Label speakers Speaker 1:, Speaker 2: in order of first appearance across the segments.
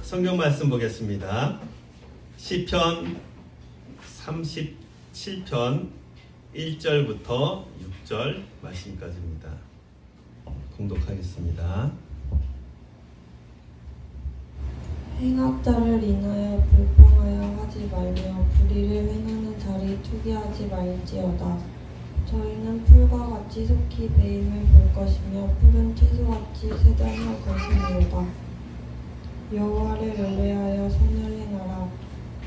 Speaker 1: 성경 말씀 보겠습니다. 시편 37편 1절부터 6절 말씀까지입니다. 공독하겠습니다.
Speaker 2: 행악자를 인하여 불평하여 하지 말며 불의를 행하는 자리 투기하지 말지어다. 저희는 풀과 같이 속히 배임을 볼 것이며 푸른 채소같이 세장할 것이니로다. 여호와를 의뢰하여 선을 행하라.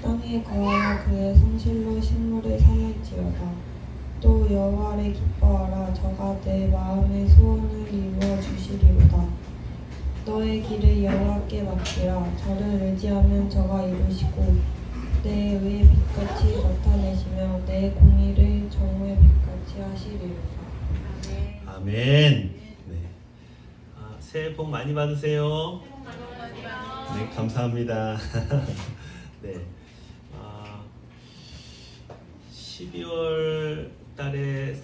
Speaker 2: 땅에 거하여 그의 성실로 식물을 삼을지어다. 또 여호와를 기뻐하라. 저가 내 마음의 소원을 이루어 주시리로다. 너의 길을 여호와께 맡기라. 저를 의지하면 저가 이루시고 내 의의 빛같이 나타내시며 내 공의를 정오의 빛같이 하시리로다.
Speaker 1: 아멘. 네. 새해 복 많이 받으세요. 네, 감사합니다. 네. 12월 달에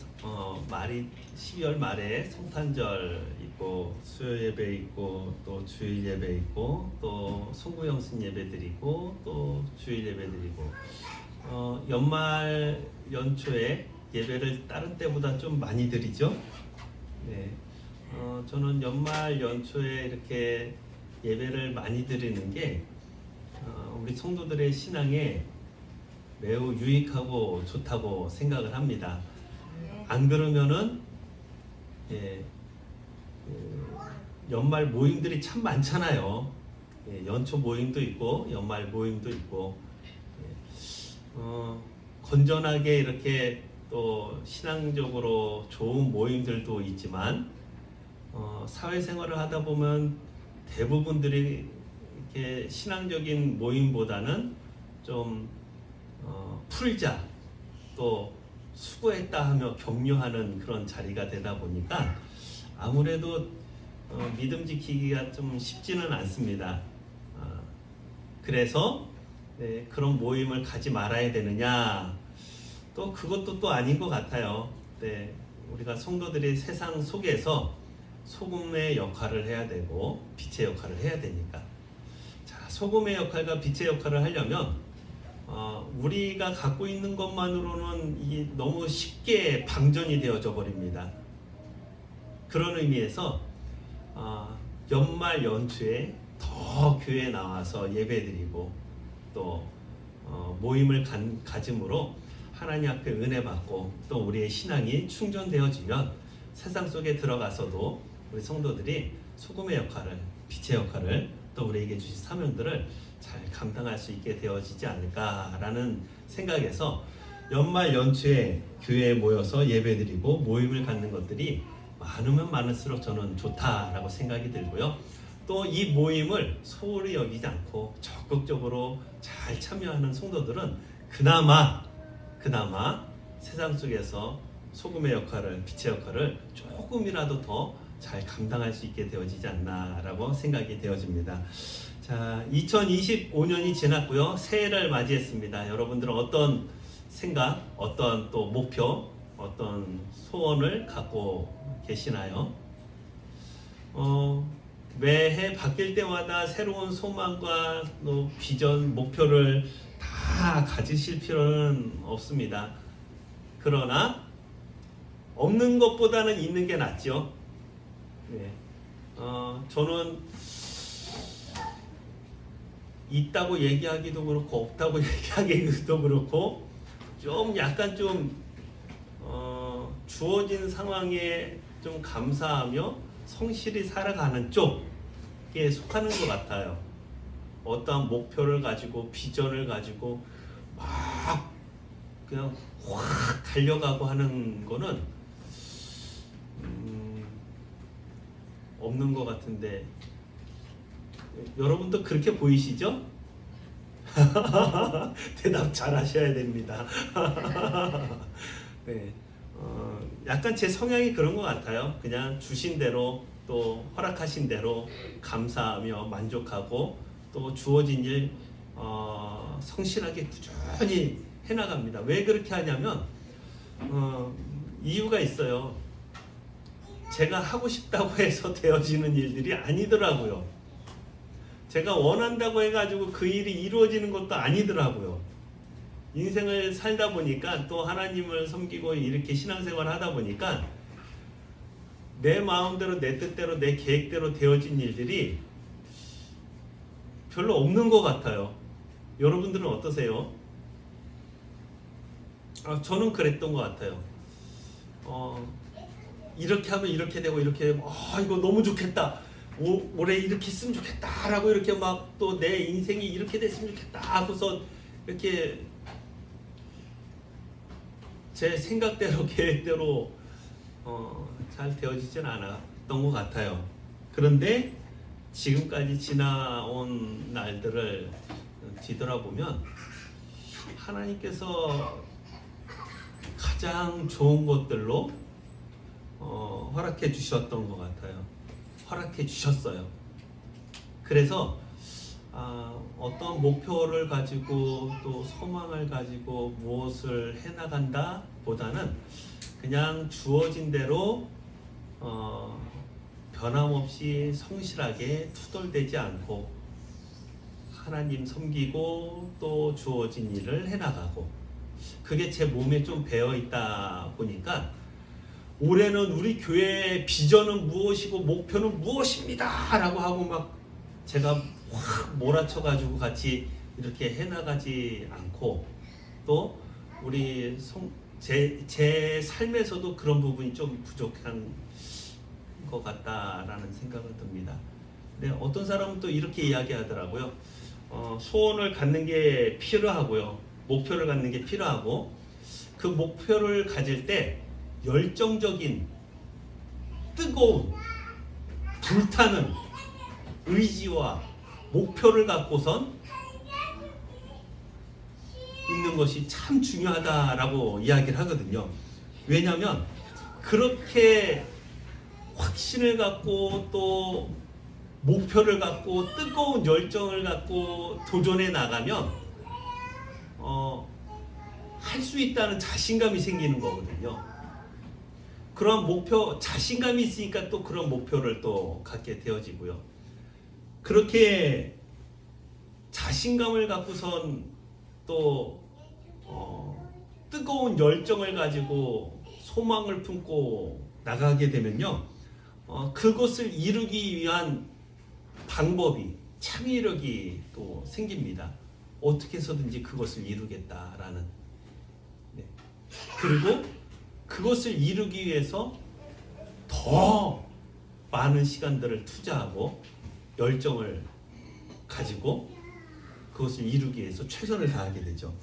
Speaker 1: 12월 말에 성탄절 있고 수요 예배 있고 또 주일 예배 있고 또 송구영신 예배 드리고 또 주일 예배 드리고 연말 연초에 예배를 다른 때보다 좀 많이 드리죠. 네. 저는 연말 연초에 이렇게 예배를 많이 드리는 게 우리 성도들의 신앙에 매우 유익하고 좋다고 생각을 합니다. 안 그러면은 연말 모임들이 참 많잖아요. 연초 모임도 있고 연말 모임도 있고 건전하게 이렇게 또 신앙적으로 좋은 모임들도 있지만 사회생활을 하다 보면 대부분들이 이렇게 신앙적인 모임보다는 좀 풀자 또 수고했다 하며 격려하는 그런 자리가 되다 보니까 아무래도 믿음 지키기가 좀 쉽지는 않습니다. 그래서 그런 모임을 가지 말아야 되느냐, 또 그것도 또 아닌 것 같아요. 우리가 성도들이 세상 속에서 소금의 역할을 해야 되고 빛의 역할을 해야 되니까, 자, 소금의 역할과 빛의 역할을 하려면 우리가 갖고 있는 것만으로는 이게 너무 쉽게 방전이 되어져 버립니다. 그런 의미에서 연말 연초에 더 교회에 나와서 예배드리고 또 모임을 가짐으로 하나님 앞에 은혜 받고 또 우리의 신앙이 충전되어지면 세상 속에 들어가서도 우리 성도들이 소금의 역할을, 빛의 역할을 또 우리에게 주신 사명들을 잘 감당할 수 있게 되어지지 않을까라는 생각에서 연말 연초에 교회에 모여서 예배드리고 모임을 갖는 것들이 많으면 많을수록 저는 좋다라고 생각이 들고요. 또 이 모임을 소홀히 여기지 않고 적극적으로 잘 참여하는 성도들은 그나마 세상 속에서 소금의 역할을, 빛의 역할을 조금이라도 더 잘 감당할 수 있게 되어지지 않나라고 생각이 되어집니다. 자, 2025년이 지났고요. 새해를 맞이했습니다. 여러분들은 어떤 생각, 어떤 또 목표, 어떤 소원을 갖고 계시나요? 매해 바뀔 때마다 새로운 소망과 또 비전, 목표를 다 가지실 필요는 없습니다. 그러나 없는 것보다는 있는 게 낫죠. 저는 있다고 얘기하기도 그렇고 없다고 얘기하기도 그렇고 좀 약간 좀 주어진 상황에 좀 감사하며 성실히 살아가는 쪽에 속하는 것 같아요. 어떠한 목표를 가지고 비전을 가지고 막 그냥 확 달려가고 하는 거는 없는 것 같은데, 여러분도 그렇게 보이시죠? 대답 잘 하셔야 됩니다. 네, 약간 제 성향이 그런 것 같아요. 그냥 주신 대로 또 허락하신 대로 감사하며 만족하고 또 주어진 일 성실하게 꾸준히 해나갑니다. 왜 그렇게 하냐면 이유가 있어요. 제가 하고 싶다고 해서 되어지는 일들이 아니더라고요. 제가 원한다고 해가지고 그 일이 이루어지는 것도 아니더라고요. 인생을 살다 보니까 또 하나님을 섬기고 이렇게 신앙생활을 하다 보니까 내 마음대로 내 뜻대로 내 계획대로 되어진 일들이 별로 없는 것 같아요. 여러분들은 어떠세요? 저는 그랬던 것 같아요. 이렇게 하면 이렇게 되고 이렇게 되고 이거 너무 좋겠다. 올해 이렇게 했으면 좋겠다 라고 이렇게 막 또 내 인생이 이렇게 됐으면 좋겠다 하고서 이렇게 제 생각대로 계획대로 잘 되어지진 않았던 것 같아요. 그런데 지금까지 지나온 날들을 뒤돌아보면 하나님께서 가장 좋은 것들로 허락해 주셨던 것 같아요. 허락해 주셨어요. 그래서 어떤 목표를 가지고 또 소망을 가지고 무엇을 해나간다 보다는 그냥 주어진 대로 변함없이 성실하게 투덜대지 않고 하나님 섬기고 또 주어진 일을 해나가고, 그게 제 몸에 좀 배어있다 보니까 올해는 우리 교회의 비전은 무엇이고 목표는 무엇입니다 라고 하고 막 제가 확 몰아쳐가지고 같이 이렇게 해나가지 않고, 또 우리 제 삶에서도 그런 부분이 좀 부족한 것 같다라는 생각을 듭니다. 근데 어떤 사람은 또 이렇게 이야기하더라고요. 소원을 갖는 게 필요하고요, 목표를 갖는 게 필요하고, 그 목표를 가질 때 열정적인 뜨거운 불타는 의지와 목표를 갖고선 있는 것이 참 중요하다라고 이야기를 하거든요. 왜냐하면 그렇게 확신을 갖고 또 목표를 갖고 뜨거운 열정을 갖고 도전해 나가면 할 수 있다는 자신감이 생기는 거거든요. 그런 목표, 자신감이 있으니까 또 그런 목표를 또 갖게 되어지고요. 그렇게 자신감을 갖고선 또 뜨거운 열정을 가지고 소망을 품고 나가게 되면요, 그것을 이루기 위한 방법이, 창의력이 또 생깁니다. 어떻게 해서든지 그것을 이루겠다라는. 네. 그리고 그것을 이루기 위해서 더 많은 시간들을 투자하고 열정을 가지고 그것을 이루기 위해서 최선을 다하게 되죠.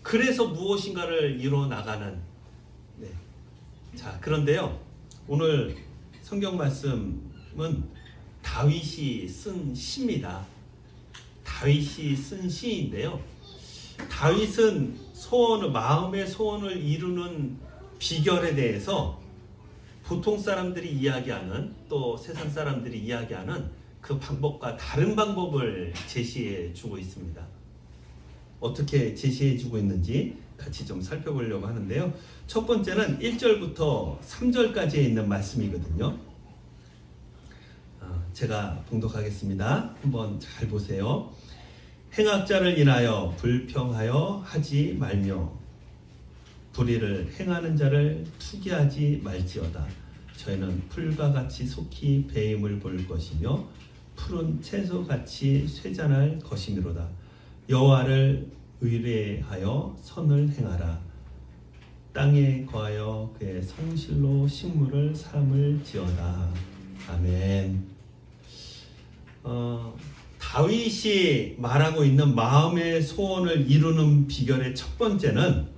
Speaker 1: 그래서 무엇인가를 이뤄 나가는. 네. 자, 그런데요, 오늘 성경 말씀은 다윗이 쓴 시입니다. 다윗이 쓴 시인데요, 다윗은 마음의 소원을 이루는 비결에 대해서 보통 사람들이 이야기하는, 또 세상 사람들이 이야기하는 그 방법과 다른 방법을 제시해 주고 있습니다. 어떻게 제시해 주고 있는지 같이 좀 살펴보려고 하는데요, 첫 번째는 1절부터 3절까지에 있는 말씀이거든요. 제가 봉독하겠습니다. 한번 잘 보세요. 행악자를 인하여 불평하여 하지 말며 불의를 행하는 자를 투기하지 말지어다. 저희는 풀과 같이 속히 배임을 볼 것이며 푸른 채소같이 쇠잔할 것이미로다. 여호와를 의뢰하여 선을 행하라. 땅에 거하여 그의 성실로 식물을 삼을지어다. 아멘. 다윗이 말하고 있는 마음의 소원을 이루는 비결의 첫 번째는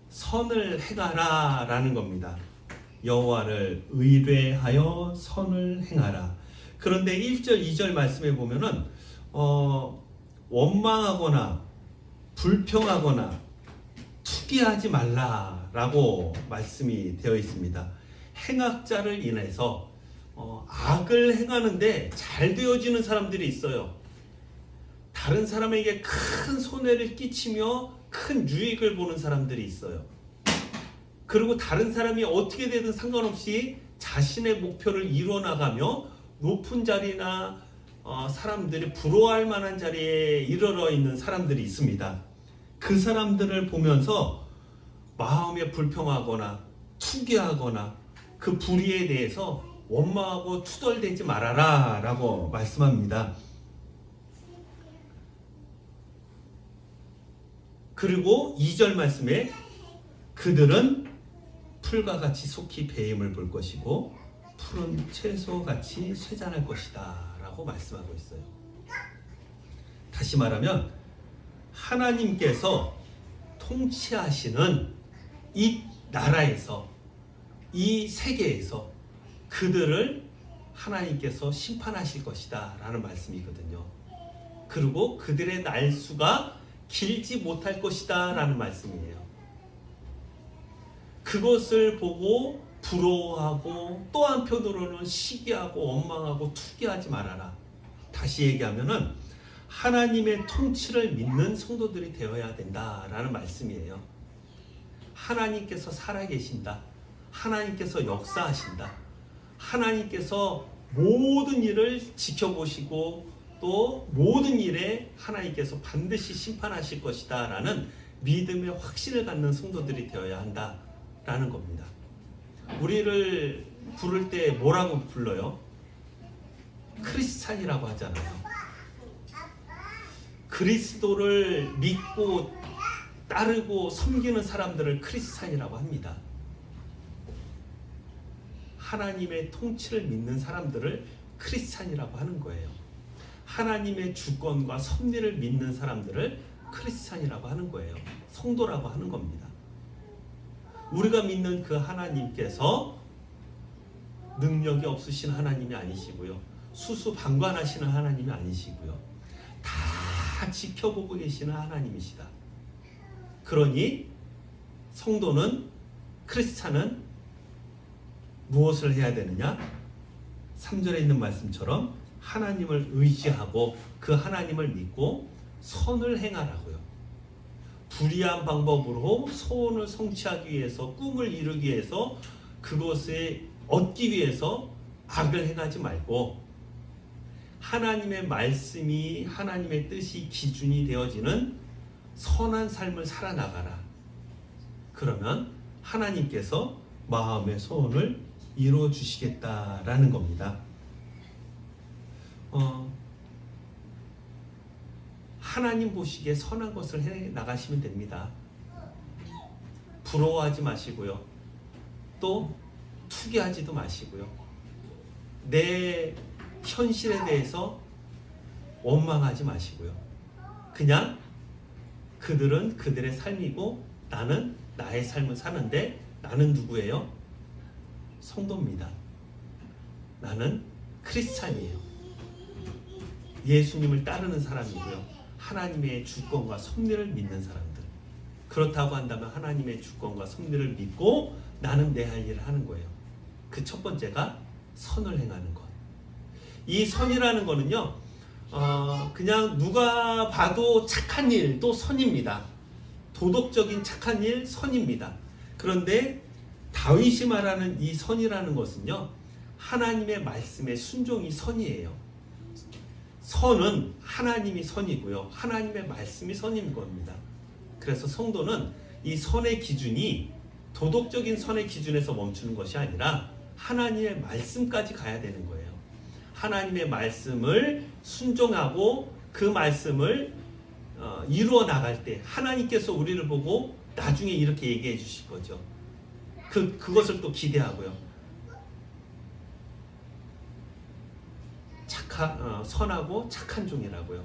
Speaker 1: 선을 행하라 라는 겁니다. 여호와를 의뢰하여 선을 행하라. 그런데 1절 2절 말씀에 보면은 원망하거나 불평하거나 투기하지 말라라고 말씀이 되어 있습니다. 행악자를 인해서 악을 행하는데 잘 되어지는 사람들이 있어요. 다른 사람에게 큰 손해를 끼치며 큰 유익을 보는 사람들이 있어요. 그리고 다른 사람이 어떻게 되든 상관없이 자신의 목표를 이루어 나가며 높은 자리나 사람들이 부러워할 만한 자리에 이르러 있는 사람들이 있습니다. 그 사람들을 보면서 마음에 불평하거나 투기하거나 그 불의에 대해서 원망하고 투덜대지 말아라 라고 말씀합니다. 그리고 2절 말씀에 그들은 풀과 같이 속히 배임을 볼 것이고 푸른 채소같이 쇠잔할 것이다 라고 말씀하고 있어요. 다시 말하면 하나님께서 통치하시는 이 나라에서, 이 세계에서 그들을 하나님께서 심판하실 것이다 라는 말씀이거든요. 그리고 그들의 날수가 길지 못할 것이다 라는 말씀이에요. 그것을 보고 부러워하고 또 한편으로는 시기하고 원망하고 투기하지 말아라. 다시 얘기하면은 하나님의 통치를 믿는 성도들이 되어야 된다라는 말씀이에요. 하나님께서 살아계신다. 하나님께서 역사하신다. 하나님께서 모든 일을 지켜보시고 또 모든 일에 하나님께서 반드시 심판하실 것이다 라는 믿음의 확신을 갖는 성도들이 되어야 한다라는 겁니다. 우리를 부를 때 뭐라고 불러요? 크리스찬이라고 하잖아요. 그리스도를 믿고 따르고 섬기는 사람들을 크리스찬이라고 합니다. 하나님의 통치를 믿는 사람들을 크리스찬이라고 하는 거예요. 하나님의 주권과 섭리를 믿는 사람들을 크리스찬이라고 하는 거예요. 성도라고 하는 겁니다. 우리가 믿는 그 하나님께서 능력이 없으신 하나님이 아니시고요. 수수방관하시는 하나님이 아니시고요. 다 지켜보고 계시는 하나님이시다. 그러니 성도는, 크리스찬은 무엇을 해야 되느냐? 3절에 있는 말씀처럼 하나님을 의지하고 그 하나님을 믿고 선을 행하라고요. 불의한 방법으로 소원을 성취하기 위해서, 꿈을 이루기 위해서, 그것을 얻기 위해서 악을 행하지 말고 하나님의 말씀이, 하나님의 뜻이 기준이 되어지는 선한 삶을 살아나가라. 그러면 하나님께서 마음의 소원을 이루어 주시겠다라는 겁니다. 하나님 보시기에 선한 것을 해 나가시면 됩니다. 부러워하지 마시고요. 또 투기하지도 마시고요. 내 현실에 대해서 원망하지 마시고요. 그냥 그들은 그들의 삶이고 나는 나의 삶을 사는데 나는 누구예요? 성도입니다. 나는 크리스찬이에요. 예수님을 따르는 사람이고요. 하나님의 주권과 섭리를 믿는 사람들. 그렇다고 한다면 하나님의 주권과 섭리를 믿고 나는 내 할 일을 하는 거예요. 그 첫 번째가 선을 행하는 것. 이 선이라는 거는요, 그냥 누가 봐도 착한 일도 선입니다. 도덕적인 착한 일, 선입니다. 그런데 다윗이 말하는 이 선이라는 것은요, 하나님의 말씀에 순종이 선이에요. 선은 하나님이 선이고요. 하나님의 말씀이 선인 겁니다. 그래서 성도는 이 선의 기준이 도덕적인 선의 기준에서 멈추는 것이 아니라 하나님의 말씀까지 가야 되는 거예요. 하나님의 말씀을 순종하고 그 말씀을 이루어 나갈 때 하나님께서 우리를 보고 나중에 이렇게 얘기해 주실 거죠. 그것을 또 기대하고요. 선하고 착한 종이라고요.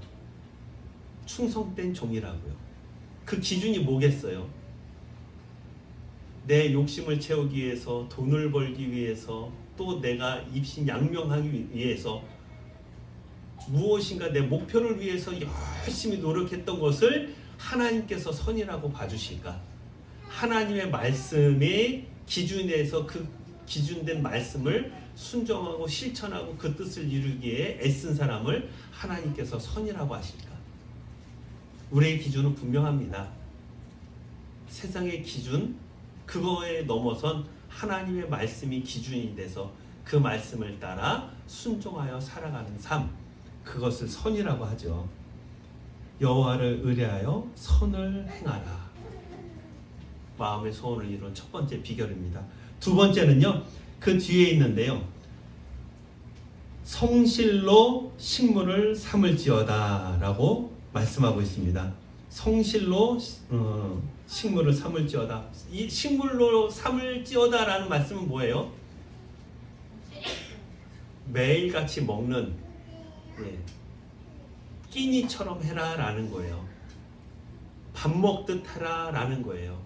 Speaker 1: 충성된 종이라고요. 그 기준이 뭐겠어요? 내 욕심을 채우기 위해서, 돈을 벌기 위해서, 또 내가 입신양명하기 위해서 무엇인가 내 목표를 위해서 열심히 노력했던 것을 하나님께서 선이라고 봐주실까? 하나님의 말씀의 기준에서 그 기준된 말씀을 순종하고 실천하고 그 뜻을 이루기에 애쓴 사람을 하나님께서 선이라고 하실까? 우리의 기준은 분명합니다. 세상의 기준, 그거에 넘어선 하나님의 말씀이 기준이 돼서 그 말씀을 따라 순종하여 살아가는 삶, 그것을 선이라고 하죠. 여호와를 의뢰하여 선을 행하라. 마음의 소원을 이룬 첫 번째 비결입니다. 두 번째는요, 그 뒤에 있는데요. 성실로 식물을 삼을지어다 라고 말씀하고 있습니다. 성실로 식물을 삼을지어다. 이 식물로 삼을지어다 라는 말씀은 뭐예요? 매일같이 먹는, 끼니처럼 해라 라는 거예요. 밥 먹듯 하라 라는 거예요.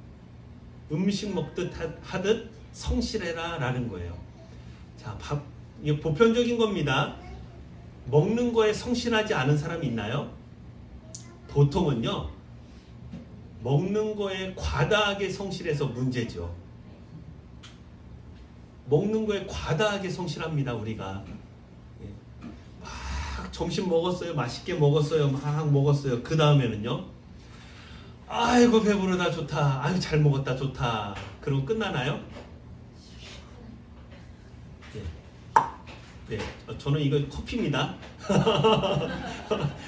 Speaker 1: 음식 먹듯 하듯 성실해라 라는 거예요. 자, 이게 보편적인 겁니다. 먹는 거에 성실하지 않은 사람이 있나요? 보통은요, 먹는 거에 과다하게 성실해서 문제죠. 먹는 거에 과다하게 성실합니다, 우리가. 막 점심 먹었어요, 맛있게 먹었어요, 막 먹었어요. 그 다음에는요, 아이고 배부르다 좋다, 아유 잘 먹었다 좋다, 그러고 끝나나요? 네, 저는 이거 커피입니다.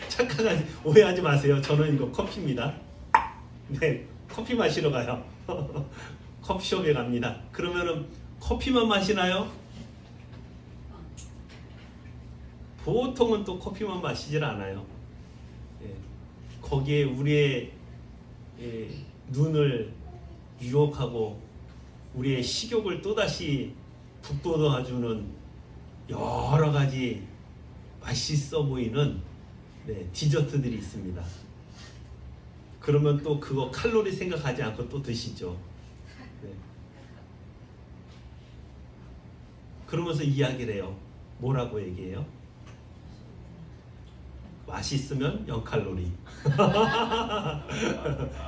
Speaker 1: 착각하지, 오해하지 마세요. 저는 이거 커피입니다. 네, 커피 마시러 가요. 커피숍에 갑니다. 그러면은 커피만 마시나요? 보통은 또 커피만 마시질 않아요. 거기에 우리의 눈을 유혹하고 우리의 식욕을 또다시 북돋아주는 여러 가지 맛있어 보이는 디저트들이 있습니다. 그러면 또 그거 칼로리 생각하지 않고 또 드시죠. 그러면서 이야기를 해요. 뭐라고 얘기해요? 맛있으면 0칼로리.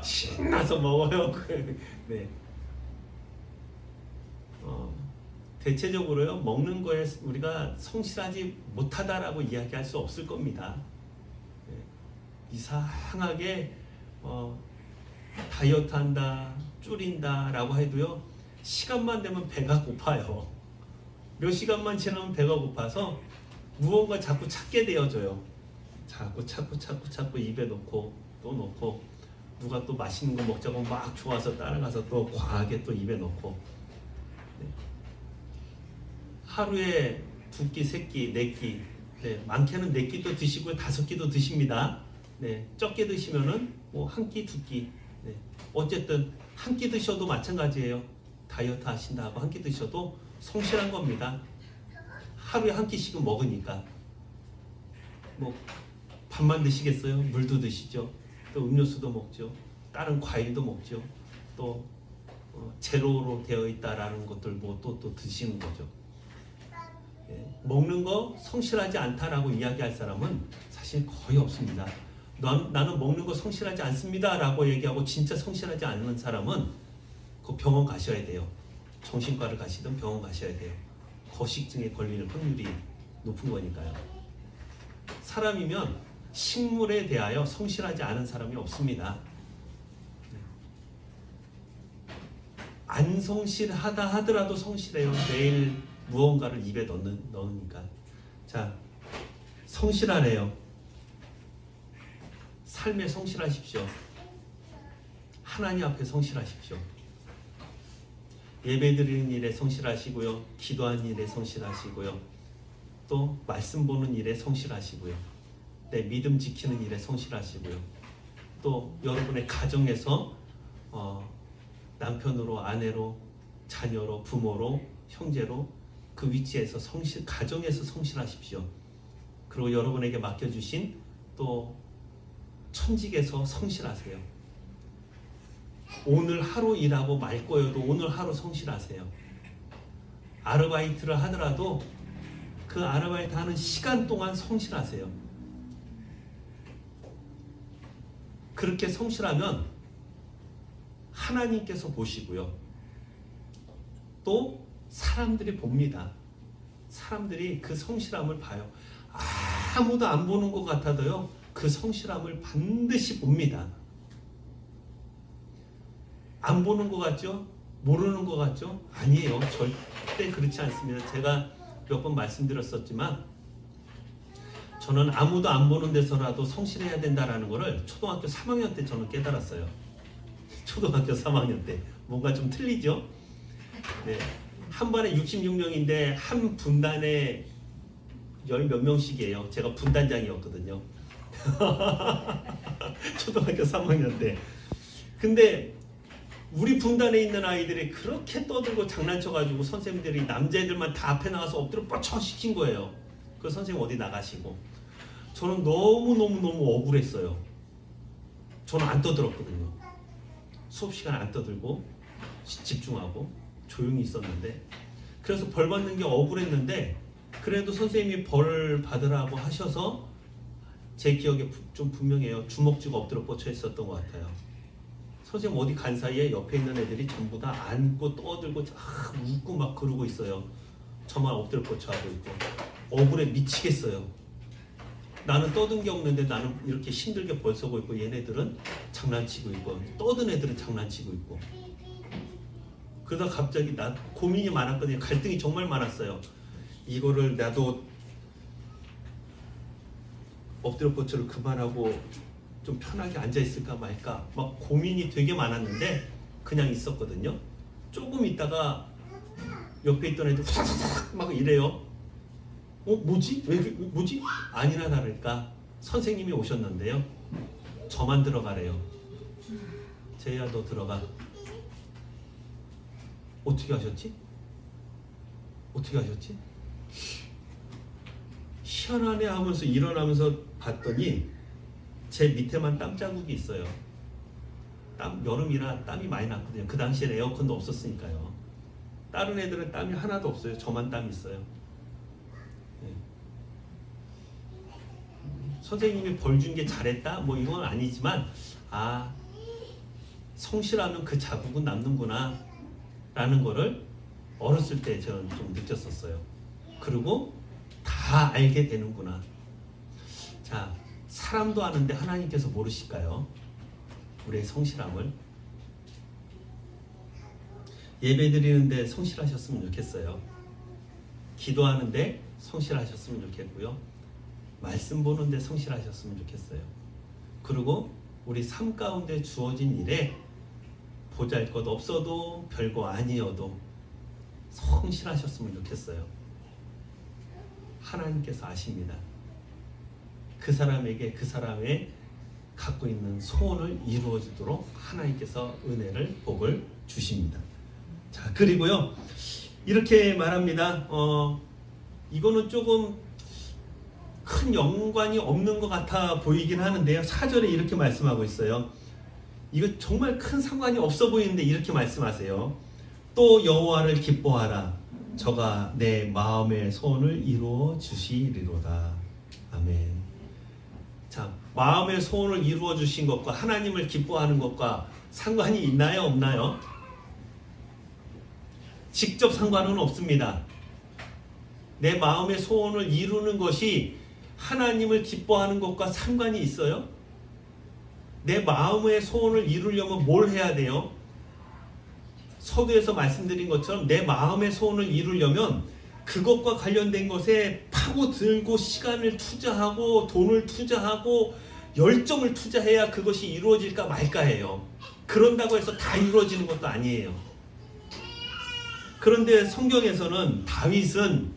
Speaker 1: 신나서 먹어요. 네. 대체적으로요, 먹는 거에 우리가 성실하지 못하다라고 이야기할 수 없을 겁니다. 이상하게 다이어트 한다, 줄인다 라고 해도요, 시간만 되면 배가 고파요. 몇 시간만 지나면 배가 고파서 무언가 자꾸 찾게 되어져요. 자꾸 입에 넣고 또 넣고, 누가 또 맛있는 거 먹자고 막 좋아서 따라가서 또 과하게 또 입에 넣고. 하루에 2끼, 3끼, 4끼, 많게는 4끼도 드시고요, 5끼도 드십니다. 적게 드시면은 뭐 1끼, 2끼. 어쨌든 한 끼 드셔도 마찬가지예요. 다이어트 하신다고 한 끼 드셔도 성실한 겁니다. 하루에 한 끼씩은 먹으니까. 뭐 밥만 드시겠어요? 물도 드시죠. 또 음료수도 먹죠. 다른 과일도 먹죠. 또 제로로 되어 있다라는 것들 뭐 또 드시는 거죠. 먹는 거 성실하지 않다라고 이야기할 사람은 사실 거의 없습니다. 나는 먹는 거 성실하지 않습니다 라고 얘기하고 진짜 성실하지 않는 사람은 그 병원 가셔야 돼요. 정신과를 가시든 병원 가셔야 돼요. 거식증에 걸릴 확률이 높은 거니까요. 사람이면 식물에 대하여 성실하지 않은 사람이 없습니다. 안 성실하다 하더라도 성실해요. 매일 무언가를 입에 넣으니까. 자, 성실하래요. 삶에 성실하십시오. 하나님 앞에 성실하십시오. 예배 드리는 일에 성실하시고요. 기도하는 일에 성실하시고요. 또 말씀 보는 일에 성실하시고요. 믿음 지키는 일에 성실하시고요. 또 여러분의 가정에서 남편으로, 아내로, 자녀로, 부모로, 형제로 그 위치에서 가정에서 성실하십시오. 그리고 여러분에게 맡겨주신 또 천직에서 성실하세요. 오늘 하루 일하고 말 거여도 오늘 하루 성실하세요. 아르바이트를 하더라도 그 아르바이트 하는 시간 동안 성실하세요. 그렇게 성실하면 하나님께서 보시고요. 또 사람들이 봅니다. 사람들이 그 성실함을 봐요. 아무도 안 보는 것 같아도요, 그 성실함을 반드시 봅니다. 안 보는 것 같죠? 모르는 것 같죠? 아니에요. 절대 그렇지 않습니다. 제가 몇 번 말씀드렸었지만 저는 아무도 안 보는 데서라도 성실해야 된다라는 거를 초등학교 3학년 때 저는 깨달았어요. 초등학교 3학년 때 뭔가 좀 틀리죠? 네. 한 반에 66명인데 한 분단에 열 몇 명씩이에요. 제가 분단장이었거든요. 초등학교 3학년 때. 근데 우리 분단에 있는 아이들이 그렇게 떠들고 장난쳐가지고 선생님들이 남자애들만 다 앞에 나가서 엎드려 뻗쳐 시킨 거예요. 그 선생님 어디 나가시고. 저는 너무너무 억울했어요. 저는 안 떠들었거든요. 수업 시간 안 떠들고 집중하고 조용히 있었는데, 그래서 벌 받는 게 억울했는데, 그래도 선생님이 벌 받으라고 하셔서 제 기억에 좀 분명해요. 주먹 쥐고 엎드려 뻗쳐 있었던 것 같아요. 선생님 어디 간 사이에 옆에 있는 애들이 전부 다 앉고 떠들고 웃고 막 그러고 있어요. 저만 엎드려 뻗쳐 하고 있고 억울해 미치겠어요. 나는 떠든 게 없는데 나는 이렇게 힘들게 벌 서고 있고 얘네들은 장난치고 있고 떠든 애들은 장난치고 있고. 그러다 갑자기 나 고민이 많았거든요. 갈등이 정말 많았어요. 이거를 나도 엎드려 뻗쳐를 그만하고 좀 편하게 앉아있을까 말까 막 고민이 되게 많았는데 그냥 있었거든요. 조금 있다가 옆에 있던 애들 후다닥 막 이래요. 뭐지? 뭐지? 아니나 다를까 선생님이 오셨는데요. 저만 들어가래요. 제이야 너 들어가. 어떻게 하셨지? 희한하네 하면서 일어나면서 봤더니 제 밑에만 땀 자국이 있어요. 여름이라 땀이 많이 났거든요. 그 당시엔 에어컨도 없었으니까요. 다른 애들은 땀이 하나도 없어요. 저만 땀이 있어요. 네. 선생님이 벌 준 게 잘했다? 뭐 이건 아니지만 성실하면 그 자국은 남는구나 라는 거를 어렸을 때 저는 좀 느꼈었어요. 그리고 다 알게 되는구나. 자, 사람도 아는데 하나님께서 모르실까요? 우리의 성실함을. 예배 드리는데 성실하셨으면 좋겠어요. 기도하는데 성실하셨으면 좋겠고요. 말씀 보는데 성실하셨으면 좋겠어요. 그리고 우리 삶 가운데 주어진 일에 보잘것 없어도 별거 아니어도 성실하셨으면 좋겠어요. 하나님께서 아십니다. 그 사람에게 그 사람의 갖고 있는 소원을 이루어지도록 하나님께서 은혜를 복을 주십니다. 자, 그리고요 이렇게 말합니다. 이거는 조금 큰 연관이 없는 것 같아 보이긴 하는데요. 4절에 이렇게 말씀하고 있어요. 이거 정말 큰 상관이 없어 보이는데 이렇게 말씀하세요. 또 여호와를 기뻐하라. 저가 내 마음의 소원을 이루어 주시리로다. 아멘. 자, 마음의 소원을 이루어 주신 것과 하나님을 기뻐하는 것과 상관이 있나요? 없나요? 직접 상관은 없습니다. 내 마음의 소원을 이루는 것이 하나님을 기뻐하는 것과 상관이 있어요? 내 마음의 소원을 이루려면 뭘 해야 돼요? 서두에서 말씀드린 것처럼 내 마음의 소원을 이루려면 그것과 관련된 것에 파고들고 시간을 투자하고 돈을 투자하고 열정을 투자해야 그것이 이루어질까 말까 해요. 그런다고 해서 다 이루어지는 것도 아니에요. 그런데 성경에서는 다윗은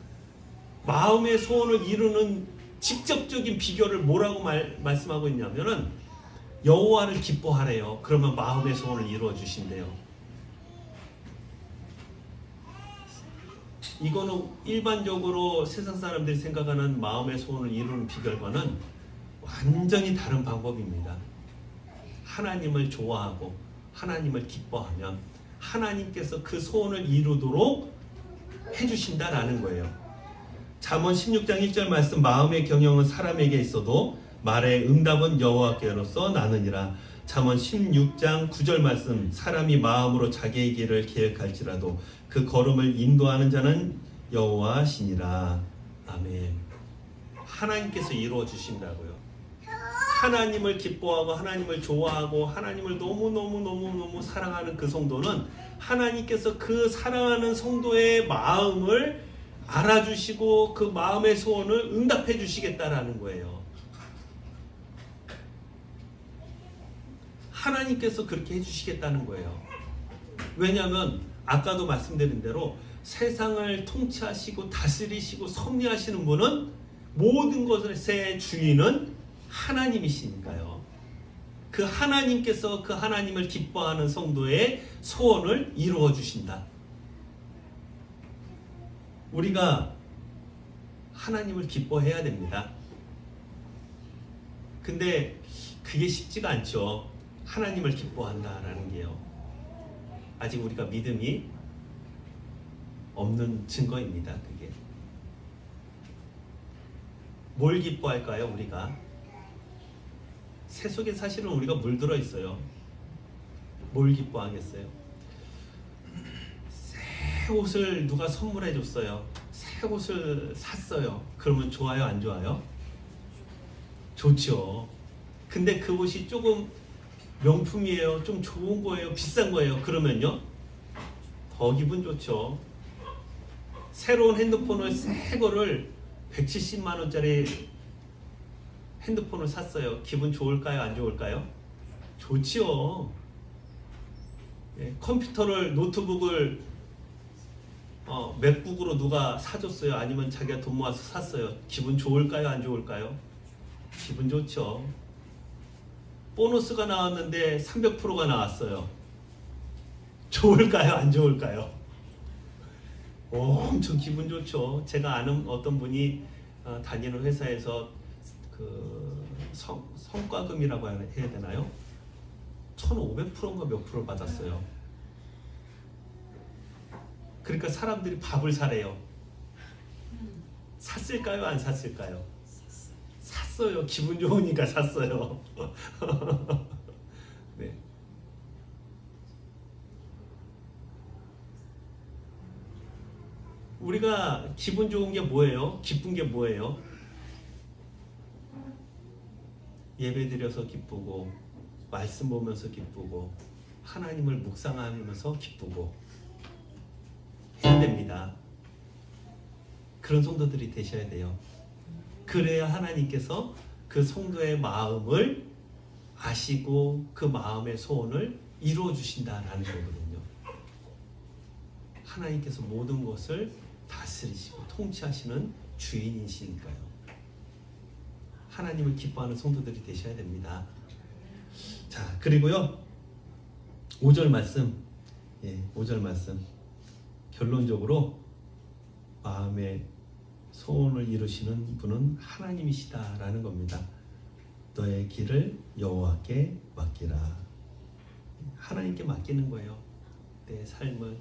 Speaker 1: 마음의 소원을 이루는 직접적인 비결을 뭐라고 말씀하고 있냐면은 여호와를 기뻐하래요. 그러면 마음의 소원을 이루어 주신대요. 이거는 일반적으로 세상 사람들이 생각하는 마음의 소원을 이루는 비결과는 완전히 다른 방법입니다. 하나님을 좋아하고 하나님을 기뻐하면 하나님께서 그 소원을 이루도록 해주신다라는 거예요. 잠언 16장 1절 말씀, 마음의 경영은 사람에게 있어도 말의 응답은 여호와께로서 나느니라. 잠언 16장 9절 말씀, 사람이 마음으로 자기의 길을 계획할지라도 그 걸음을 인도하는 자는 여호와시니라. 아멘. 하나님께서 이루어 주신다고요. 하나님을 기뻐하고 하나님을 좋아하고 하나님을 너무 사랑하는 그 성도는 하나님께서 그 사랑하는 성도의 마음을 알아주시고 그 마음의 소원을 응답해 주시겠다라는 거예요. 하나님께서 그렇게 해주시겠다는 거예요. 왜냐하면 아까도 말씀드린 대로 세상을 통치하시고 다스리시고 섭리하시는 분은 모든 것의 주인은 하나님이시니까요. 그 하나님께서 그 하나님을 기뻐하는 성도의 소원을 이루어 주신다. 우리가 하나님을 기뻐해야 됩니다. 근데 그게 쉽지가 않죠. 하나님을 기뻐한다라는 게요. 아직 우리가 믿음이 없는 증거입니다. 그게. 뭘 기뻐할까요? 우리가 새 속에 사실은 우리가 물들어 있어요. 뭘 기뻐하겠어요? 새 옷을 누가 선물해 줬어요. 새 옷을 샀어요. 그러면 좋아요? 안 좋아요? 좋죠. 근데 그 옷이 조금 명품이에요. 좀 좋은 거예요. 비싼 거예요. 그러면요? 더 기분 좋죠. 새로운 핸드폰을 새 거를 170만 원짜리 핸드폰을 샀어요. 기분 좋을까요? 안 좋을까요? 좋지요. 예, 컴퓨터를 노트북을 맥북으로 누가 사줬어요. 아니면 자기가 돈 모아서 샀어요. 기분 좋을까요? 안 좋을까요? 기분 좋죠. 보너스가 나왔는데 300%가 나왔어요. 좋을까요? 안 좋을까요? 엄청 기분 좋죠. 제가 아는 어떤 분이 다니는 회사에서 그 성과금이라고 해야 되나요? 1500%인가 몇 프로 받았어요. 그러니까 사람들이 밥을 사래요. 샀을까요? 안 샀을까요? 샀어요. 기분 좋으니까 샀어요. 네. 우리가 기분 좋은 게 뭐예요? 기쁜 게 뭐예요? 예배 드려서 기쁘고, 말씀 보면서 기쁘고, 하나님을 묵상하면서 기쁘고 해야 됩니다. 그런 성도들이 되셔야 돼요. 그래야 하나님께서 그 성도의 마음을 아시고 그 마음의 소원을 이루어 주신다라는 거거든요. 하나님께서 모든 것을 다스리시고 통치하시는 주인이시니까요. 하나님을 기뻐하는 성도들이 되셔야 됩니다. 자, 그리고요 5절 말씀, 5절 말씀 결론적으로 마음의 소원을 이루시는 분은 하나님이시다라는 겁니다. 너의 길을 여호와께 맡기라. 하나님께 맡기는 거예요. 내 삶을,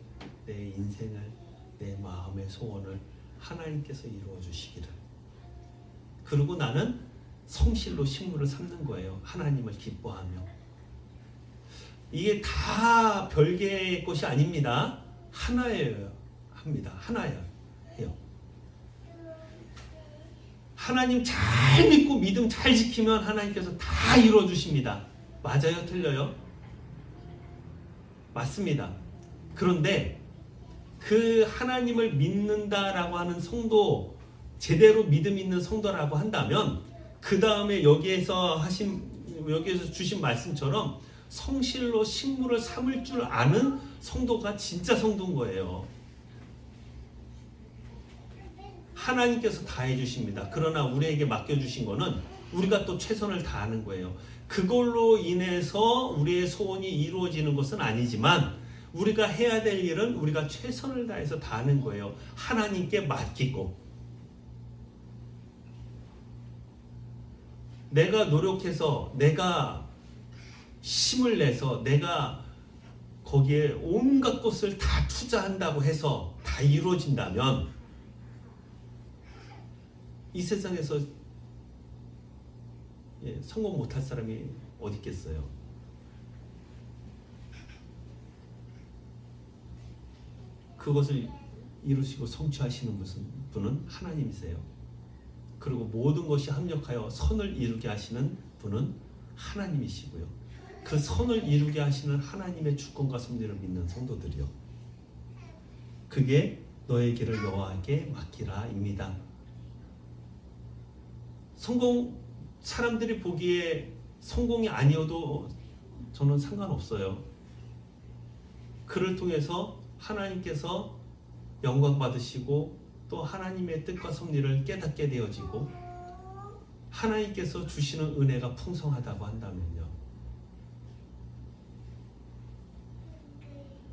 Speaker 1: 내 인생을, 내 마음의 소원을 하나님께서 이루어 주시기를. 그리고 나는 성실로 식물을 삼는 거예요. 하나님을 기뻐하며. 이게 다 별개의 것이 아닙니다. 하나예요. 합니다. 하나예요. 해요. 하나님 잘 믿고 믿음 잘 지키면 하나님께서 다 이루어 주십니다. 맞아요? 틀려요? 맞습니다. 그런데 그 하나님을 믿는다라고 하는 성도, 제대로 믿음 있는 성도라고 한다면 그 다음에 여기에서 주신 말씀처럼 성실로 식물을 삼을 줄 아는 성도가 진짜 성도인 거예요. 하나님께서 다 해주십니다. 그러나 우리에게 맡겨주신 거는 우리가 또 최선을 다하는 거예요. 그걸로 인해서 우리의 소원이 이루어지는 것은 아니지만 우리가 해야 될 일은 우리가 최선을 다해서 다하는 거예요. 하나님께 맡기고. 내가 노력해서, 내가 힘을 내서, 내가 거기에 온갖 것을 다 투자한다고 해서 다 이루어진다면 이 세상에서 성공 못할 사람이 어디 있겠어요? 그것을 이루시고 성취하시는 분은 하나님이세요. 그리고 모든 것이 합력하여 선을 이루게 하시는 분은 하나님이시고요. 그 선을 이루게 하시는 하나님의 주권과 섭리를 믿는 성도들이요. 그게 너의 길을 여호와께 맡기라입니다. 성공, 사람들이 보기에 성공이 아니어도 저는 상관없어요. 그를 통해서 하나님께서 영광 받으시고 또 하나님의 뜻과 섭리를 깨닫게 되어지고 하나님께서 주시는 은혜가 풍성하다고 한다면요,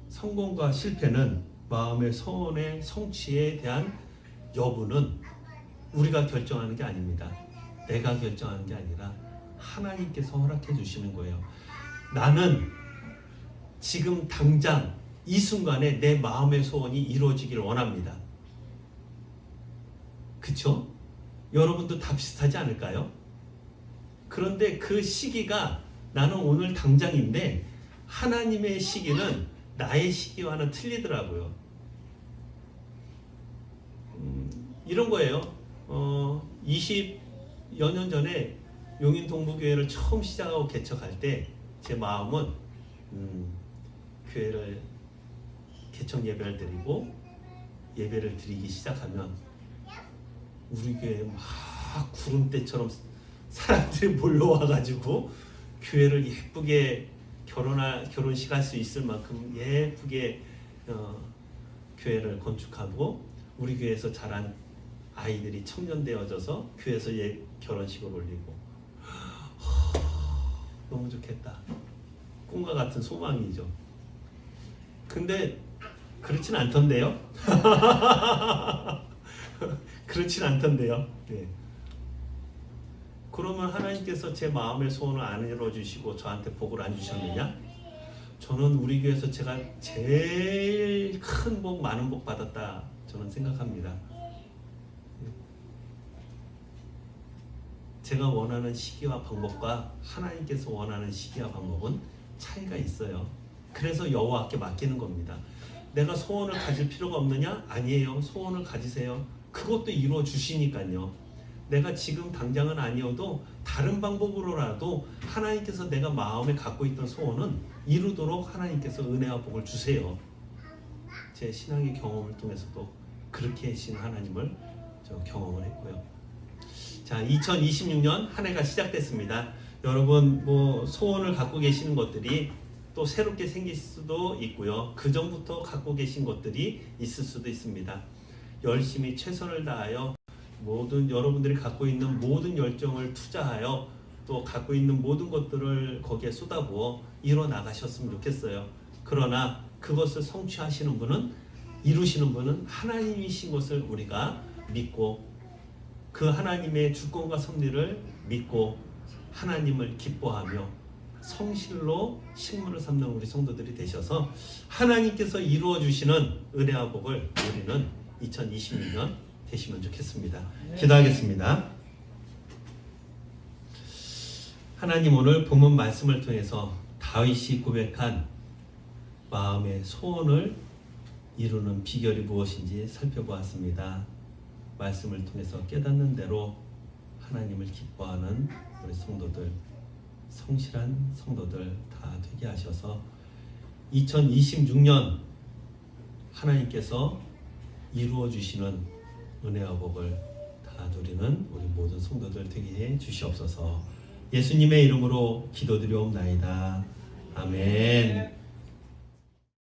Speaker 1: 성공과 실패는 마음의 소원의 성취에 대한 여부는 우리가 결정하는 게 아닙니다. 내가 결정하는 게 아니라 하나님께서 허락해 주시는 거예요. 나는 지금 당장 이 순간에 내 마음의 소원이 이루어지기를 원합니다. 그쵸? 여러분도 다 비슷하지 않을까요? 그런데 그 시기가 나는 오늘 당장인데 하나님의 시기는 나의 시기와는 틀리더라고요. 이런 거예요. 20여 년 전에 용인 동부교회를 처음 시작하고 개척할 때 제 마음은 교회를 개척 예배를 드리고 예배를 드리기 시작하면 우리 교회에 막 구름대처럼 사람들이 몰려와가지고 교회를 예쁘게 결혼식 할 수 있을 만큼 예쁘게 교회를 건축하고 우리 교회에서 자란 아이들이 청년되어져서 교회에서 결혼식을 올리고 너무 좋겠다. 꿈과 같은 소망이죠. 근데 그렇진 않던데요. 그렇진 않던데요. 네. 그러면 하나님께서 제 마음의 소원을 안 이루어주시고 저한테 복을 안 주셨느냐? 저는 우리 교회에서 제가 제일 큰 복, 많은 복 받았다 저는 생각합니다. 제가 원하는 시기와 방법과 하나님께서 원하는 시기와 방법은 차이가 있어요. 그래서 여호와께 맡기는 겁니다. 내가 소원을 가질 필요가 없느냐? 아니에요. 소원을 가지세요. 그것도 이루어 주시니까요. 내가 지금 당장은 아니어도 다른 방법으로라도 하나님께서 내가 마음에 갖고 있던 소원은 이루도록 하나님께서 은혜와 복을 주세요. 제 신앙의 경험을 통해서도 그렇게 하신 하나님을 저 경험을 했고요. 자, 2026년 한 해가 시작됐습니다. 여러분 소원을 갖고 계시는 것들이 또 새롭게 생길 수도 있고요. 그 전부터 갖고 계신 것들이 있을 수도 있습니다. 열심히 최선을 다하여 모든 여러분들이 갖고 있는 모든 열정을 투자하여 또 갖고 있는 모든 것들을 거기에 쏟아부어 이뤄 나가셨으면 좋겠어요. 그러나 그것을 성취하시는 분은, 이루시는 분은 하나님이신 것을 우리가 믿고 그 하나님의 주권과 섭리를 믿고 하나님을 기뻐하며 성실로 식물을 삼는 우리 성도들이 되셔서 하나님께서 이루어 주시는 은혜와 복을 우리는 2026년 되시면 좋겠습니다. 기도하겠습니다. 하나님, 오늘 본문 말씀을 통해서 다윗이 고백한 마음의 소원을 이루는 비결이 무엇인지 살펴보았습니다. 말씀을 통해서 깨닫는 대로 하나님을 기뻐하는 우리 성도들, 성실한 성도들 다 되게 하셔서 2026년 하나님께서 이루어 주시는 은혜와 복을 다 누리는 우리 모든 성도들 되게 해 주시옵소서. 예수님의 이름으로 기도드리옵나이다. 아멘.